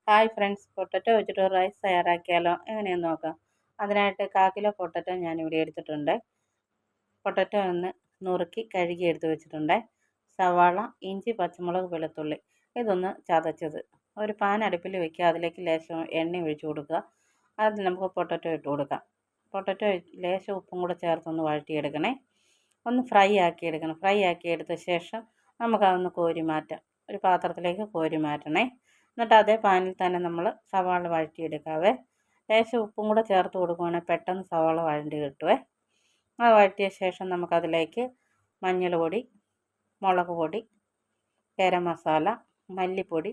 Hi friends, potato വെച്ചിട്ട് ഒരു rice തയ്യാറാക്കിയാലോ? എങ്ങനെയെന്ന് നോക്കാം. അതിനായിട്ട് 1/4 കിലോ പൊട്ടറ്റോ ഞാനിവിടെ എടുത്തിട്ടുണ്ട്. പൊട്ടറ്റോ ഒന്ന് നുറുക്കി കഴുകി എടുത്ത് വെച്ചിട്ടുണ്ട്. സവാള, ഇഞ്ചി, പച്ചമുളക്, വെളുത്തുള്ളി ഇതൊന്ന് ചതച്ചത്. ഒരു പാൻ അടുപ്പിൽ വെക്കുക. അതിലേക്ക് ലേശം എണ്ണ ഒഴിച്ചു കൊടുക്കുക. അതിൽ നമുക്ക് പൊട്ടറ്റോ ഇട്ട് കൊടുക്കാം. പൊട്ടറ്റോ ലേശം ഉപ്പും കൂടെ ചേർത്തൊന്ന് വഴറ്റിയെടുക്കണേ. ഒന്ന് ഫ്രൈ ആക്കി എടുക്കണം. ഫ്രൈ ആക്കി എടുത്ത ശേഷം നമുക്കതൊന്ന് കോരി മാറ്റാം. ഒരു പാത്രത്തിലേക്ക് കോരി മാറ്റണേ. എന്നിട്ട് അതേ പാനിൽ തന്നെ നമ്മൾ സവാള വഴറ്റിയെടുക്കാവേ. ലേശം ഉപ്പും കൂടെ ചേർത്ത് കൊടുക്കുകയാണെങ്കിൽ പെട്ടെന്ന് സവാള വഴണ്ടി കിട്ടുവേ. അത് വഴറ്റിയ ശേഷം നമുക്കതിലേക്ക് മഞ്ഞൾ പൊടി, മുളക് പൊടി, ഗരം മസാല, മല്ലിപ്പൊടി,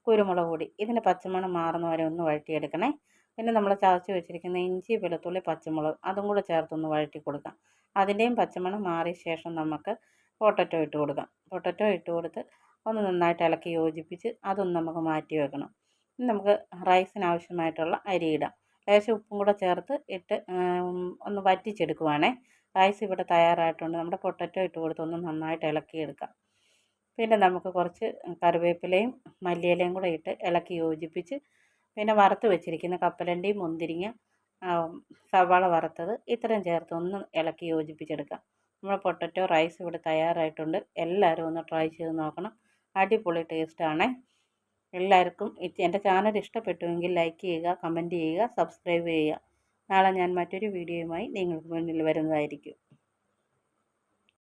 കുരുമുളക് പൊടി ഇതിൻ്റെ പച്ചമണം മാറുന്ന വരെ ഒന്ന് വഴറ്റിയെടുക്കണേ. പിന്നെ നമ്മൾ ചതച്ച് വെച്ചിരിക്കുന്ന ഇഞ്ചി, വെളുത്തുള്ളി, പച്ചമുളക് അതും കൂടെ ചേർത്തൊന്ന് വഴറ്റി കൊടുക്കാം. അതിൻ്റെയും പച്ചമണം മാറിയ ശേഷം നമുക്ക് പൊട്ടറ്റോ ഇട്ട് കൊടുക്കാം. പൊട്ടറ്റോ ഇട്ട് കൊടുത്ത് ഒന്ന് നന്നായിട്ട് ഇളക്കി യോജിപ്പിച്ച് അതൊന്ന് നമുക്ക് മാറ്റി വെക്കണം. ഇനി നമുക്ക് റൈസിന് ആവശ്യമായിട്ടുള്ള അരി ഇടാം. ലേശം ഉപ്പും കൂടെ ചേർത്ത് ഇട്ട് ഒന്ന് വറ്റിച്ചെടുക്കുവാണേ. റൈസ് ഇവിടെ തയ്യാറായിട്ടുണ്ട്. നമ്മുടെ പൊട്ടറ്റോ ഇട്ട് കൊടുത്ത് ഒന്ന് നന്നായിട്ട് ഇളക്കിയെടുക്കാം. പിന്നെ നമുക്ക് കുറച്ച് കറിവേപ്പിലയും മല്ലിയിലയും കൂടെ ഇട്ട് ഇളക്കി യോജിപ്പിച്ച് പിന്നെ വറുത്ത് വെച്ചിരിക്കുന്ന കപ്പലണ്ടി, മുന്തിരിങ്ങ, സവാള വറുത്തത് ഇത്രയും ചേർത്ത് ഒന്ന് ഇളക്കി യോജിപ്പിച്ചെടുക്കാം. നമ്മുടെ പൊട്ടറ്റോ റൈസ് ഇവിടെ തയ്യാറായിട്ടുണ്ട്. എല്ലാവരും ഒന്ന് ട്രൈ ചെയ്ത് നോക്കണം. അടിപൊളി ടേസ്റ്റാണ്. എല്ലാവർക്കും എൻ്റെ ചാനൽ ഇഷ്ടപ്പെട്ടുവെങ്കിൽ ലൈക്ക് ചെയ്യുക, കമൻറ്റ് ചെയ്യുക, സബ്സ്ക്രൈബ് ചെയ്യുക. നാളെ ഞാൻ മറ്റൊരു വീഡിയോയുമായി നിങ്ങൾക്ക് മുന്നിൽ വരുന്നതായിരിക്കും.